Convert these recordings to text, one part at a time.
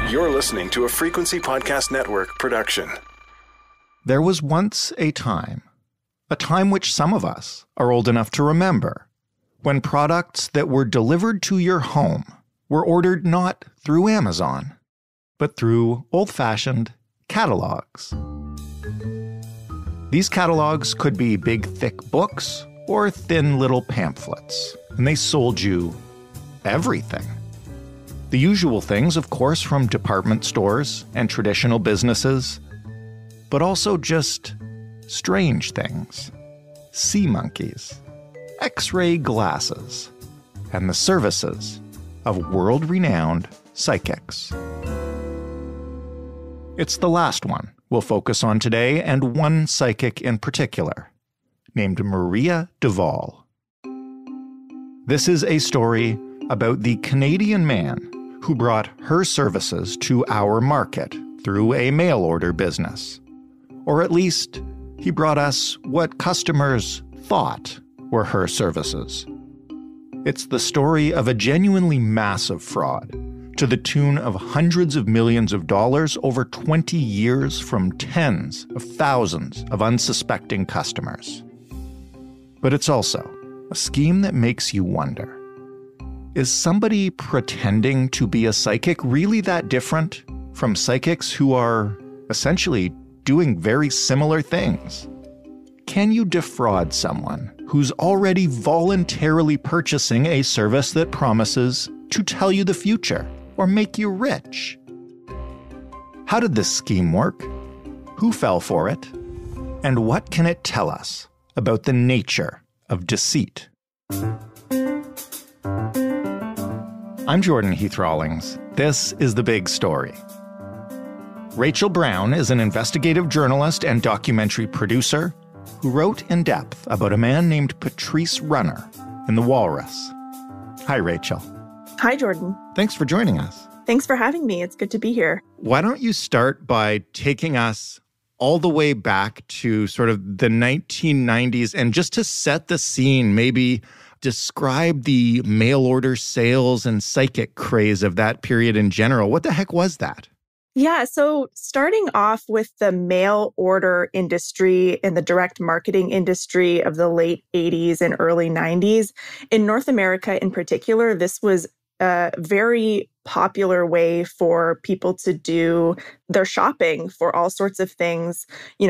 You're listening to a Frequency Podcast Network production. There was once a time which some of us are old enough to remember, when products that were delivered to your home were ordered not through Amazon, but through old-fashioned catalogs. These catalogs could be big, thick books or thin little pamphlets, and they sold you everything. The usual things, of course, from department stores and traditional businesses, but also just strange things. Sea monkeys, X-ray glasses, and the services of world-renowned psychics. It's the last one we'll focus on today, and one psychic in particular, named Maria Duval. This is a story about the Canadian man who brought her services to our market through a mail order business. Or at least, he brought us what customers thought were her services. It's the story of a genuinely massive fraud to the tune of hundreds of millions of dollars over 20 years from tens of thousands of unsuspecting customers. But it's also a scheme that makes you wonder, is somebody pretending to be a psychic really that different from psychics who are essentially doing very similar things? Can you defraud someone who's already voluntarily purchasing a service that promises to tell you the future or make you rich? How did this scheme work? Who fell for it? And what can it tell us about the nature of deceit? I'm Jordan Heath Rawlings. This is The Big Story. Rachel Brown is an investigative journalist and documentary producer who wrote in depth about a man named Patrice Runner in The Walrus. Hi, Rachel. Hi, Jordan. Thanks for joining us. Thanks for having me. It's good to be here. Why don't you start by taking us all the way back to sort of the 1990s, and just to set the scene, maybe describe the mail order sales and psychic craze of that period in general. What the heck was that? Yeah, so starting off with the mail order industry and the direct marketing industry of the late 80s and early 90s, in North America in particular, this was a very popular way for people to do their shopping for all sorts of things,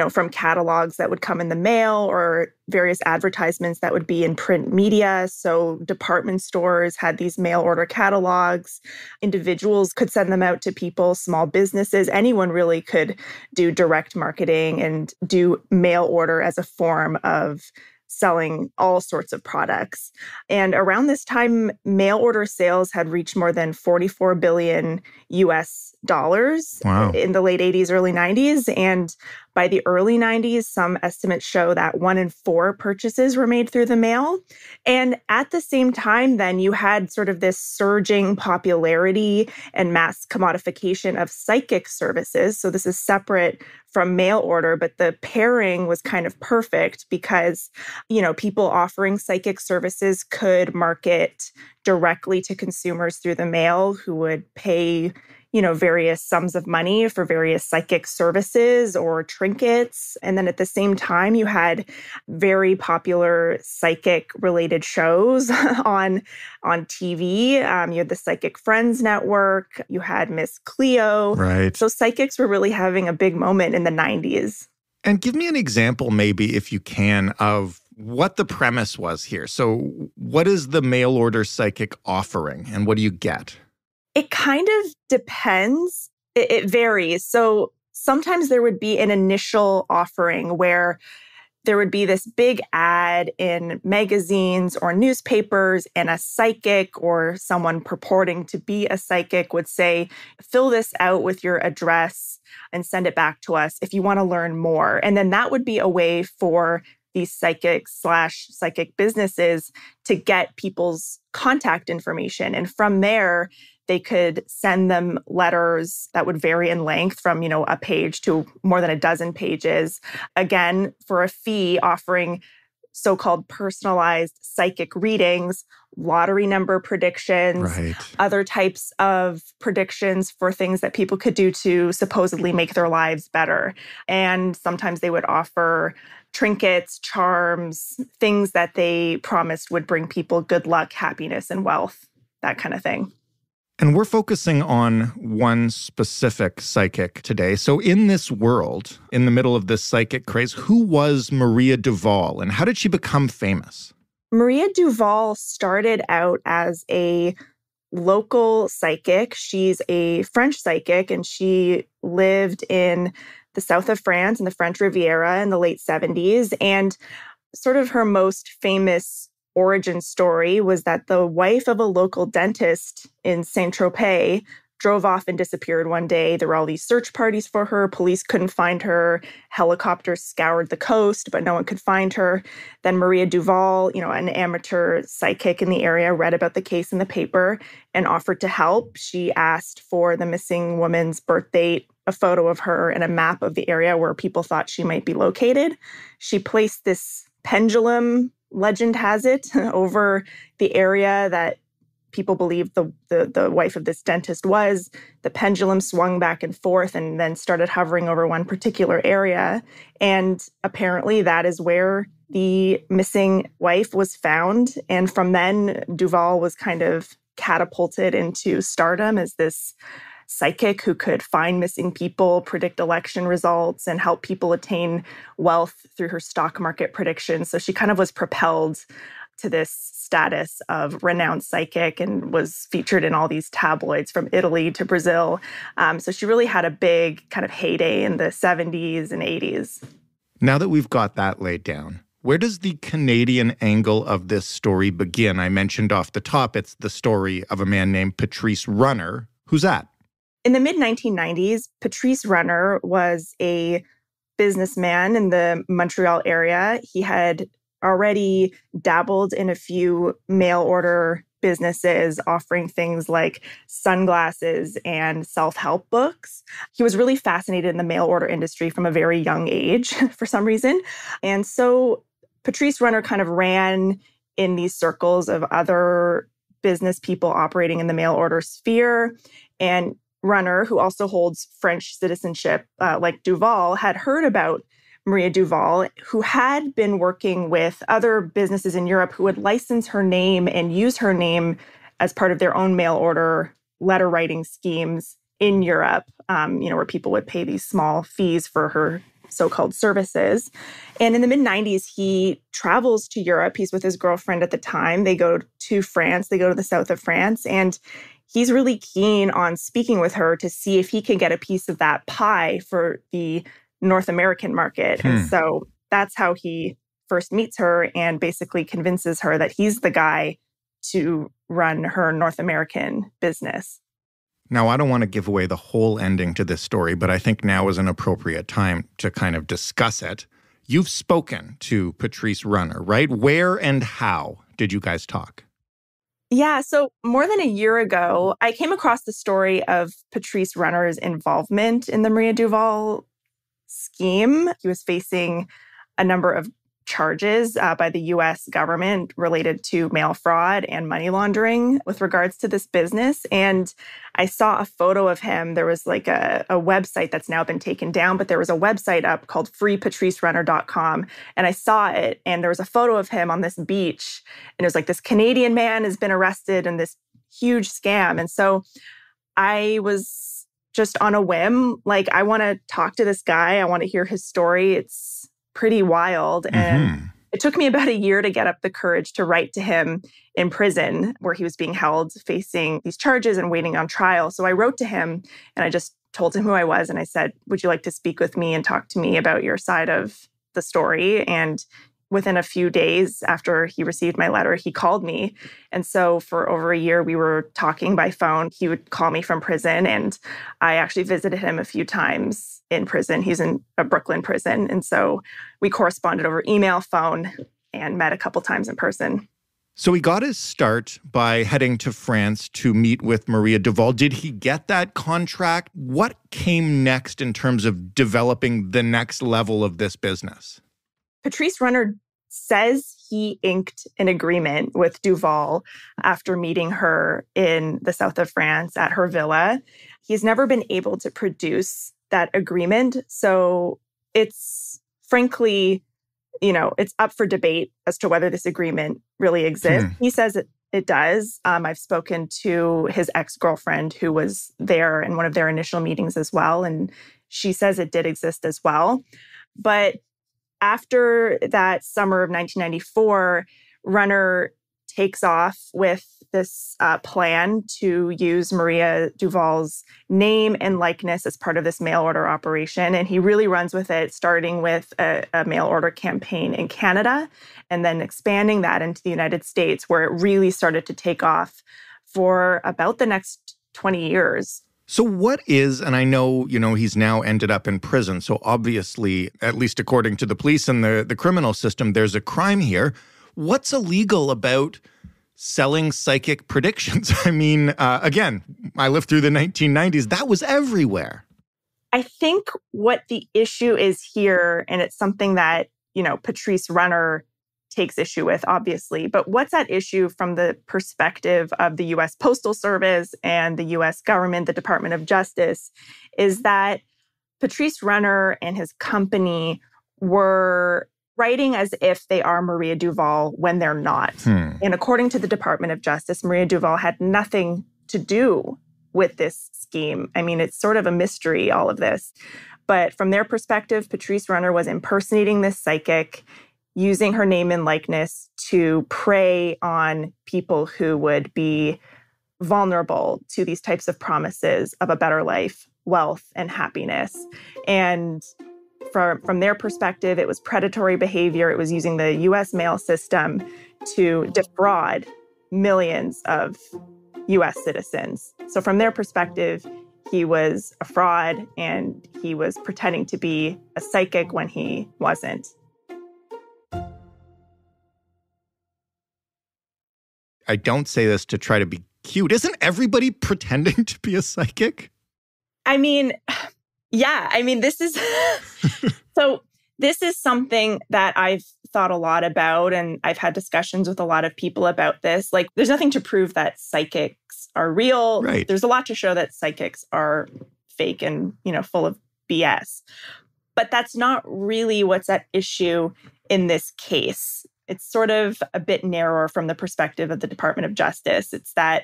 from catalogs that would come in the mail or various advertisements that would be in print media. So department stores had these mail order catalogs. Individuals could send them out to people, small businesses, anyone really could do direct marketing and do mail order as a form of selling all sorts of products. And around this time, mail order sales had reached more than 44 billion US dollars. Wow. In the late 80s, early 90s. And by the early 90s, some estimates show that 1 in 4 purchases were made through the mail. And at the same time, then you had sort of this surging popularity and mass commodification of psychic services. So this is separate from mail order, but the pairing was kind of perfect because, people offering psychic services could market directly to consumers through the mail who would pay various sums of money for various psychic services or trinkets. And then at the same time, you had very popular psychic-related shows on TV. You had the Psychic Friends Network. You had Miss Cleo. Right. So psychics were really having a big moment in the 90s. And give me an example, maybe, if you can, of what the premise was here. So what is the mail order psychic offering, and what do you get? It kind of depends. It varies. So sometimes there would be an initial offering where there would be this big ad in magazines or newspapers, and a psychic or someone purporting to be a psychic would say, fill this out with your address and send it back to us if you want to learn more. And then that would be a way for these psychic/psychic businesses to get people's contact information. And from there, they could send them letters that would vary in length from, a page to more than a dozen pages, again, for a fee, offering so-called personalized psychic readings lottery number predictions, Right. other types of predictions for things that people could do to supposedly make their lives better. And sometimes they would offer trinkets, charms, things that they promised would bring people good luck, happiness, and wealth, that kind of thing. And we're focusing on one specific psychic today. So in this world, in the middle of this psychic craze, who was Maria Duval and how did she become famous? Maria Duval started out as a local psychic. She's a French psychic, and she lived in the south of France in the French Riviera in the late 70s. And sort of her most famous origin story was that the wife of a local dentist in Saint-Tropez drove off and disappeared one day. There were all these search parties for her. Police couldn't find her. Helicopters scoured the coast, but no one could find her. Then Maria Duval, an amateur psychic in the area, read about the case in the paper and offered to help. She asked for the missing woman's birth date, a photo of her, and a map of the area where people thought she might be located. She placed this pendulum, legend has it, over the area that people believed the wife of this dentist was. The pendulum swung back and forth and then started hovering over one particular area. And apparently that is where the missing wife was found. And from then, Duval was kind of catapulted into stardom as this psychic who could find missing people, predict election results, and help people attain wealth through her stock market predictions. So she kind of was propelled to this status of renowned psychic and was featured in all these tabloids from Italy to Brazil. So she really had a big kind of heyday in the 70s and 80s. Now that we've got that laid down, where does the Canadian angle of this story begin? I mentioned off the top, it's the story of a man named Patrice Runner. Who's that? In the mid-1990s, Patrice Runner was a businessman in the Montreal area. He had already dabbled in a few mail order businesses offering things like sunglasses and self-help books. He was really fascinated in the mail order industry from a very young age for some reason. And so Patrice Runner kind of ran in these circles of other business people operating in the mail order sphere. And Runner, who also holds French citizenship like Duval, had heard about Maria Duval, who had been working with other businesses in Europe who would license her name and use her name as part of their own mail order letter writing schemes in Europe, where people would pay these small fees for her so-called services. And in the mid-90s, he travels to Europe. He's with his girlfriend at the time. They go to France. They go to the south of France. And he's really keen on speaking with her to see if he can get a piece of that pie for the North American market. And so that's how he first meets her and basically convinces her that he's the guy to run her North American business. Now, I don't want to give away the whole ending to this story, but I think now is an appropriate time to kind of discuss it. You've spoken to Patrice Runner, right? Where and how did you guys talk? Yeah, so more than a year ago, I came across the story of Patrice Runner's involvement in the Maria Duval scheme. He was facing a number of charges by the U.S. government related to mail fraud and money laundering with regards to this business. And I saw a photo of him. There was like a website that's now been taken down, but there was a website up called freepatricerunner.com. And I saw it, and there was a photo of him on this beach. And it was like, this Canadian man has been arrested in this huge scam. And so I was just on a whim, like, I want to talk to this guy. I want to hear his story. It's pretty wild. And it took me about a year to get up the courage to write to him in prison where he was being held facing these charges and waiting on trial. So I wrote to him and I just told him who I was. And I said, would you like to speak with me and talk to me about your side of the story? And within a few days after he received my letter, he called me. And so for over a year, we were talking by phone. He would call me from prison, and I actually visited him a few times in prison. He's in a Brooklyn prison. And so we corresponded over email, phone, and met a couple times in person. So he got his start by heading to France to meet with Maria Duval. Did he get that contract? What came next in terms of developing the next level of this business? Patrice Runner says he inked an agreement with Duval after meeting her in the south of France at her villa. He's never been able to produce that agreement. So it's frankly, it's up for debate as to whether this agreement really exists. He says it does. I've spoken to his ex-girlfriend who was there in one of their initial meetings as well, and she says it did exist as well. But after that summer of 1994, Runner takes off with this plan to use Maria Duval's name and likeness as part of this mail order operation. And he really runs with it, starting with a mail order campaign in Canada and then expanding that into the United States, where it really started to take off for about the next 20 years. So what is, and I know, he's now ended up in prison, so obviously, at least according to the police and the criminal system, there's a crime here. What's illegal about selling psychic predictions? I mean, again, I lived through the 1990s. That was everywhere. I think what the issue is here, and it's something that, Patrice Runner takes issue with, obviously, but what's at issue from the perspective of the U.S. Postal Service and the U.S. government, the Department of Justice, is that Patrice Runner and his company were writing as if they are Maria Duval when they're not. And according to the Department of Justice, Maria Duval had nothing to do with this scheme. I mean, it's sort of a mystery, all of this. But from their perspective, Patrice Runner was impersonating this psychic, using her name and likeness to prey on people who would be vulnerable to these types of promises of a better life, wealth, and happiness. And from their perspective, it was predatory behavior. It was using the U.S. mail system to defraud millions of U.S. citizens. So from their perspective, he was a fraud and he was pretending to be a psychic when he wasn't. I don't say this to try to be cute. Isn't everybody pretending to be a psychic? I mean, yeah. I mean, this is this is something that I've thought a lot about, and I've had discussions with a lot of people about this. Like, there's nothing to prove that psychics are real. Right. There's a lot to show that psychics are fake and, full of BS. But that's not really what's at issue in this case. It's sort of a bit narrower from the perspective of the Department of Justice. It's that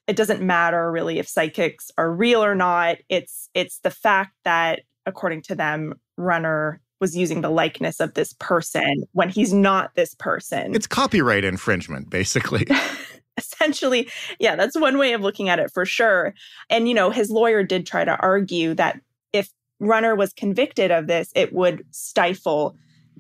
it doesn't matter really if psychics are real or not. It's the fact that, according to them, Runner was using the likeness of this person when he's not this person. It's copyright infringement, basically. Essentially, yeah, that's one way of looking at it for sure. And, his lawyer did try to argue that if Runner was convicted of this, it would stifle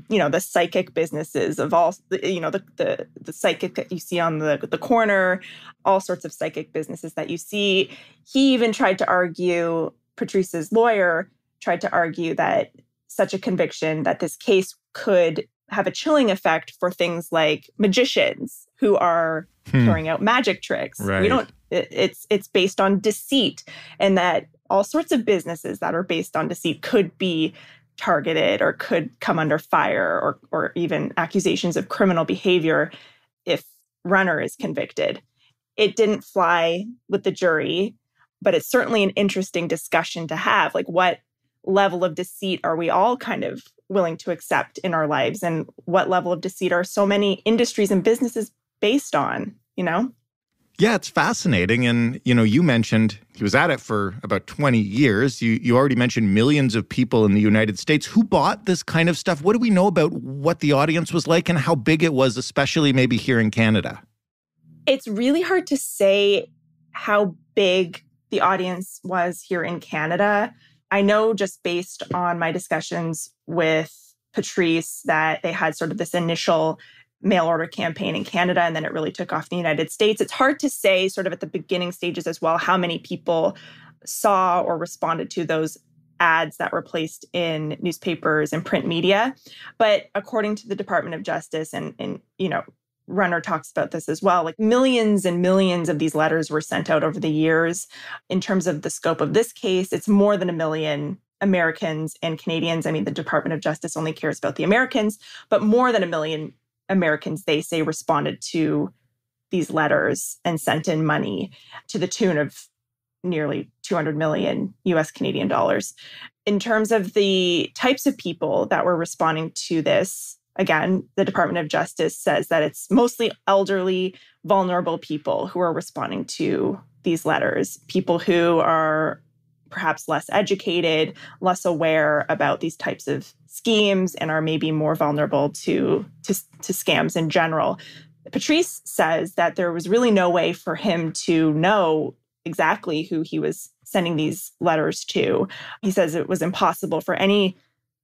the psychic businesses of all, the psychic that you see on the corner, all sorts of psychic businesses that you see. He even tried to argue, Patrice's lawyer tried to argue that such a conviction, that this case could have a chilling effect for things like magicians who are carrying out magic tricks. Right. It's based on deceit, and that all sorts of businesses that are based on deceit could be targeted or could come under fire or even accusations of criminal behavior if Runner is convicted. It didn't fly with the jury, but it's certainly an interesting discussion to have. Like, what level of deceit are we all kind of willing to accept in our lives? And what level of deceit are so many industries and businesses based on, Yeah, it's fascinating. And, you mentioned he was at it for about 20 years. You already mentioned millions of people in the United States who bought this kind of stuff. What do we know about what the audience was like and how big it was, especially maybe here in Canada? It's really hard to say how big the audience was here in Canada. I know just based on my discussions with Patrice that they had sort of this initial mail order campaign in Canada, and then it really took off in the United States. It's hard to say sort of at the beginning stages as well how many people saw or responded to those ads that were placed in newspapers and print media. But according to the Department of Justice, and Runner talks about this as well, like millions and millions of these letters were sent out over the years. In terms of the scope of this case, it's more than 1 million Americans and Canadians. I mean, the Department of Justice only cares about the Americans, but more than 1 million Americans, they say, responded to these letters and sent in money to the tune of nearly 200 million US Canadian dollars. In terms of the types of people that were responding to this, again, the Department of Justice says that it's mostly elderly, vulnerable people who are responding to these letters, people who are perhaps less educated, less aware about these types of schemes, and are maybe more vulnerable to scams in general. Patrice says that there was really no way for him to know exactly who he was sending these letters to. He says it was impossible for any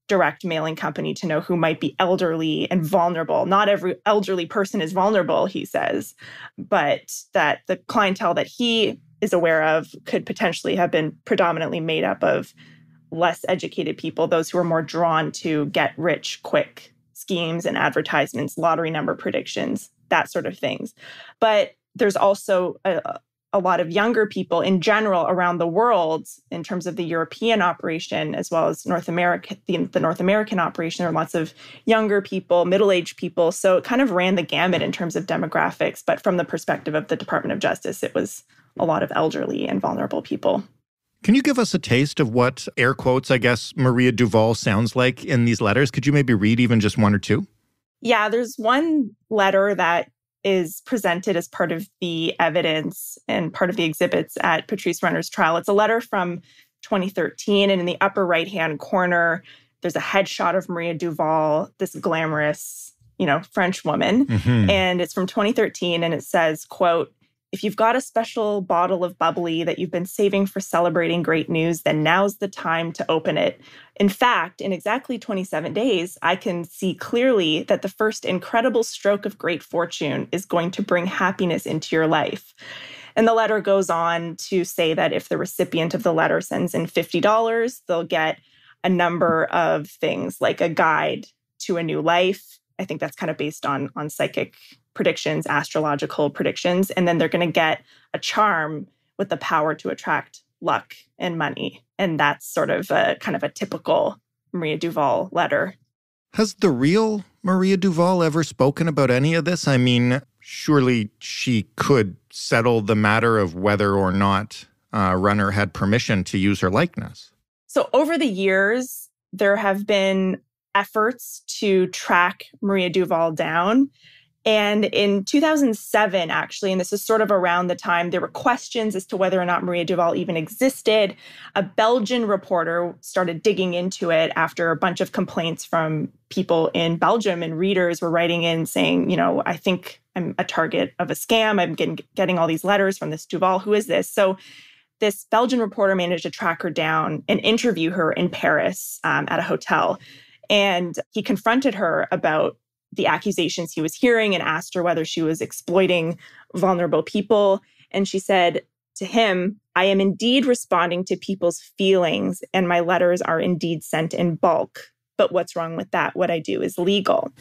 direct mailing company to know who might be elderly and vulnerable. Not every elderly person is vulnerable, he says, but that the clientele that he is aware of could potentially have been predominantly made up of less educated people, those who are more drawn to get rich quick schemes and advertisements, lottery number predictions, that sort of things. But there's also a lot of younger people in general around the world in terms of the European operation, as well as North America, the North American operation. There are lots of younger people, middle-aged people. So it kind of ran the gamut in terms of demographics. But from the perspective of the Department of Justice, it was a lot of elderly and vulnerable people. Can you give us a taste of what, air quotes, I guess, Maria Duval sounds like in these letters? Could you maybe read even just one or two? Yeah, there's one letter that is presented as part of the evidence and part of the exhibits at Patrice Runner's trial. It's a letter from 2013, and in the upper right-hand corner, there's a headshot of Maria Duval, this glamorous, French woman. Mm-hmm. And it's from 2013, and it says, quote, "If you've got a special bottle of bubbly that you've been saving for celebrating great news, then now's the time to open it. In fact, in exactly 27 days, I can see clearly that the first incredible stroke of great fortune is going to bring happiness into your life." And the letter goes on to say that if the recipient of the letter sends in $50, they'll get a number of things like a guide to a new life. I think that's kind of based on psychic predictions, astrological predictions, and then they're going to get a charm with the power to attract luck and money. And that's sort of a kind of a typical Maria Duval letter. Has the real Maria Duval ever spoken about any of this? I mean, surely she could settle the matter of whether or not Runner had permission to use her likeness. So over the years, there have been efforts to track Maria Duval down. And in 2007, actually, and this is sort of around the time, there were questions as to whether or not Maria Duval even existed. A Belgian reporter started digging into it after a bunch of complaints from people in Belgium, and readers were writing in saying, I think I'm a target of a scam. I'm getting all these letters from this Duval. Who is this? So this Belgian reporter managed to track her down and interview her in Paris at a hotel. And he confronted her about the accusations he was hearing and asked her whether she was exploiting vulnerable people. And she said to him, "I am indeed responding to people's feelings, and my letters are indeed sent in bulk. But what's wrong with that? What I do is legal."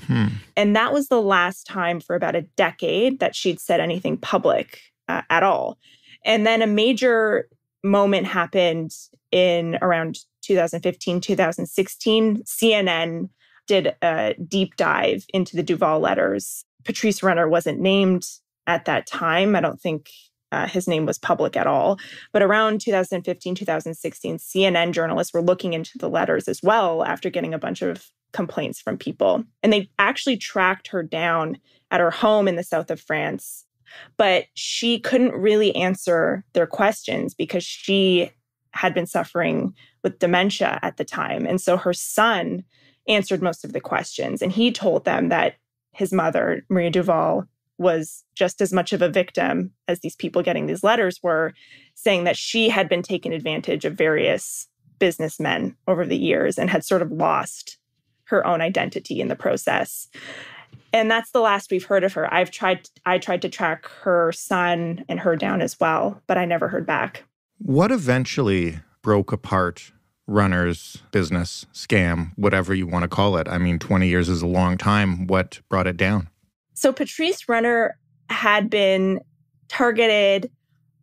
And that was the last time for about a decade that she'd said anything public at all. And then a major moment happened in around 2015, 2016. CNN did a deep dive into the Duval letters. Patrice Runner wasn't named at that time. I don't think his name was public at all. But around 2015, 2016, CNN journalists were looking into the letters as well after getting a bunch of complaints from people. And they actually tracked her down at her home in the south of France. But she couldn't really answer their questions because she had been suffering with dementia at the time. And so her son answered most of the questions. And he told them that his mother, Maria Duval, was just as much of a victim as these people getting these letters were, saying that she had been taken advantage of various businessmen over the years and had sort of lost her own identity in the process. And that's the last we've heard of her. I tried to track her son and her down as well, but I never heard back. What eventually broke apart Runner's business, scam, whatever you want to call it? I mean, 20 years is a long time. What brought it down? So Patrice Runner had been targeted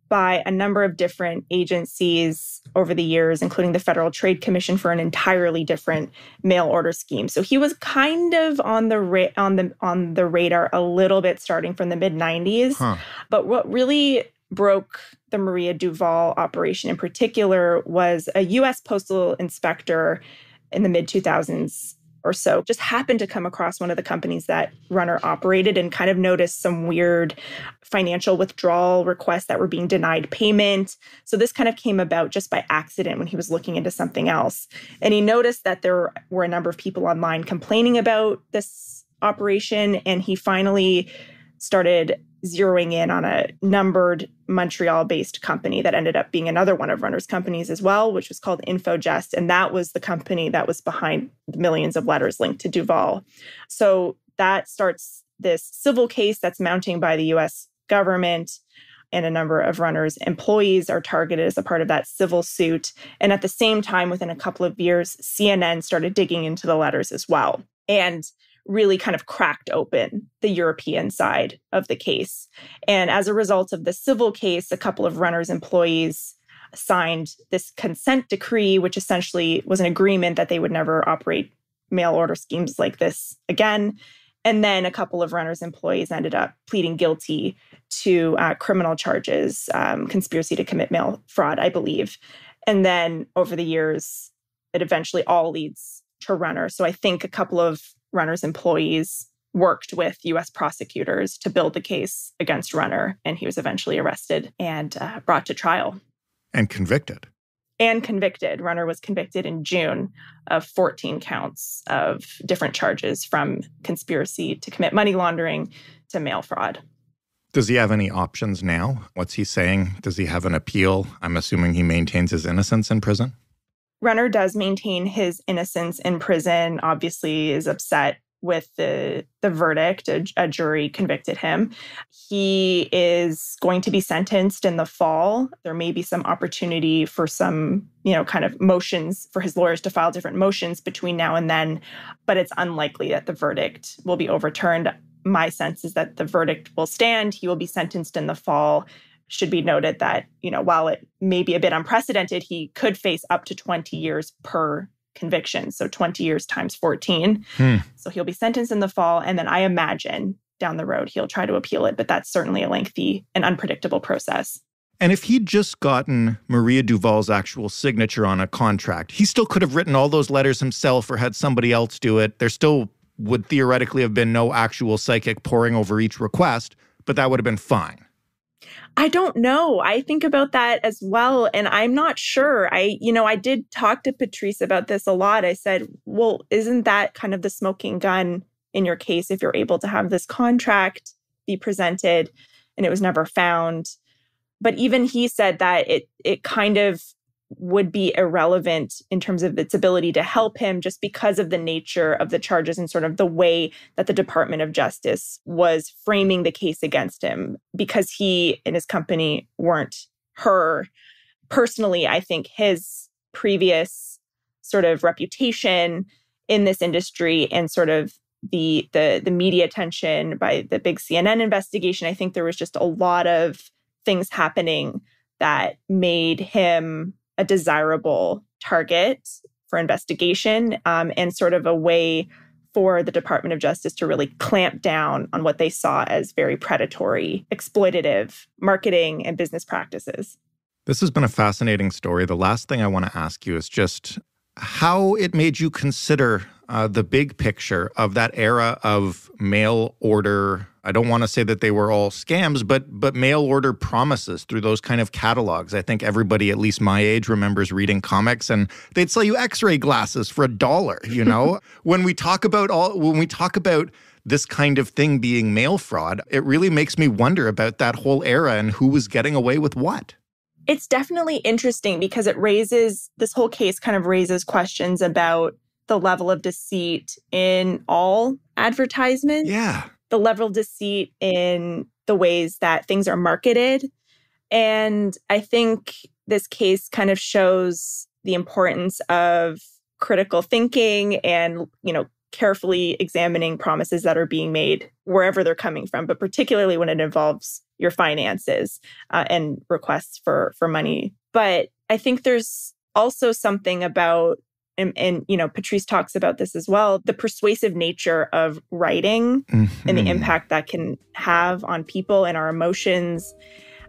by a number of different agencies over the years, including the Federal Trade Commission, for an entirely different mail order scheme. So he was kind of on the radar a little bit starting from the mid-90s. But what really broke the Maria Duval operation in particular was a U.S. postal inspector in the mid-2000s or so just happened to come across one of the companies that Runner operated and kind of noticed some weird financial withdrawal requests that were being denied payment. So this kind of came about just by accident when he was looking into something else. And he noticed that there were a number of people online complaining about this operation, and he finally started zeroing in on a numbered Montreal-based company that ended up being another one of Runner's companies as well, which was called InfoJust. And that was the company that was behind the millions of letters linked to Duval. So that starts this civil case that's mounting by the U.S. government, and a number of Runner's employees are targeted as a part of that civil suit. And at the same time, within a couple of years, CNN started digging into the letters as well, and really kind of cracked open the European side of the case. And as a result of the civil case, a couple of Runner's employees signed this consent decree, which essentially was an agreement that they would never operate mail order schemes like this again. And then a couple of Runner's employees ended up pleading guilty to criminal charges, conspiracy to commit mail fraud, I believe. And then over the years, it eventually all leads to Runner. So I think a couple of Runner's employees worked with U.S. prosecutors to build the case against Runner, and he was eventually arrested and brought to trial. And convicted. Runner was convicted in June of 14 counts of different charges, from conspiracy to commit money laundering to mail fraud. Does he have any options now? What's he saying? Does he have an appeal? I'm assuming he maintains his innocence in prison. Runner does maintain his innocence in prison, obviously is upset with the verdict. A jury convicted him. He is going to be sentenced in the fall. There may be some opportunity for some, kind of motions for his lawyers to file different motions between now and then, but it's unlikely that the verdict will be overturned. My sense is that the verdict will stand. He will be sentenced in the fall. Should be noted that, while it may be a bit unprecedented, he could face up to 20 years per conviction. So 20 years times 14. So he'll be sentenced in the fall. And then I imagine down the road, he'll try to appeal it. But that's certainly a lengthy and unpredictable process. And if he'd just gotten Maria Duval's actual signature on a contract, he still could have written all those letters himself or had somebody else do it. There still would theoretically have been no actual psychic poring over each request, but that would have been fine. I don't know. I think about that as well. And I'm not sure. I did talk to Patrice about this a lot. I said, well, isn't that kind of the smoking gun in your case if you're able to have this contract be presented? And it was never found. But even he said that it kind of would be irrelevant in terms of its ability to help him, just because of the nature of the charges and sort of the way that the Department of Justice was framing the case against him, because he and his company weren't her. Personally, I think his previous sort of reputation in this industry and sort of the media attention by the big CNN investigation, I think there was just a lot of things happening that made him a desirable target for investigation, and sort of a way for the Department of Justice to really clamp down on what they saw as very predatory, exploitative marketing and business practices. This has been a fascinating story. The last thing I want to ask you is just how it made you consider the big picture of that era of mail order. I don't want to say that they were all scams, but mail order promises through those kind of catalogs. I think everybody, at least my age, remembers reading comics, and they'd sell you X-ray glasses for $1. When we talk about this kind of thing being mail fraud, it really makes me wonder about that whole era and who was getting away with what. It's definitely interesting because this whole case kind of raises questions about the level of deceit in all advertisements. Yeah. The level of deceit in the ways that things are marketed. And I think this case kind of shows the importance of critical thinking and, carefully examining promises that are being made wherever they're coming from, but particularly when it involves your finances and requests for money. But I think there's also something about, and Patrice talks about this as well, the persuasive nature of writing and the impact that can have on people and our emotions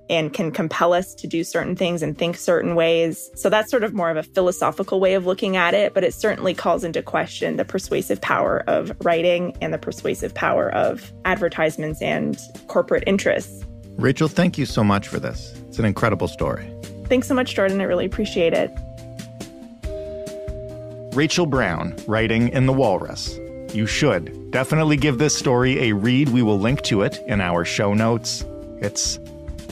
and can compel us to do certain things and think certain ways. So that's sort of more of a philosophical way of looking at it, but it certainly calls into question the persuasive power of writing and the persuasive power of advertisements and corporate interests. Rachel, thank you so much for this. It's an incredible story. Thanks so much, Jordan. I really appreciate it. Rachel Brown, writing in The Walrus. You should definitely give this story a read. We will link to it in our show notes. It's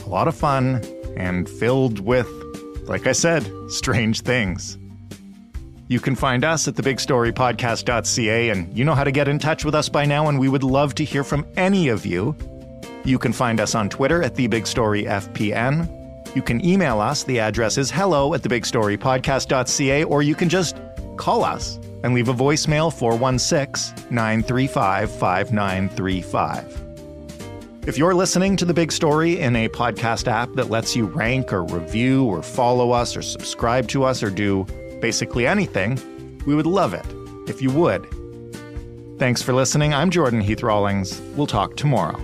a lot of fun and filled with, like I said, strange things. You can find us at thebigstorypodcast.ca, and you know how to get in touch with us by now, and we would love to hear from any of you. You can find us on Twitter at thebigstoryfpn. You can email us. The address is hello@thebigstorypodcast.ca, or you can just call us and leave a voicemail 416-935-5935. If you're listening to The Big Story in a podcast app that lets you rank or review or follow us or subscribe to us or do basically anything, we would love it if you would. Thanks for listening. I'm Jordan Heath Rawlings. We'll talk tomorrow.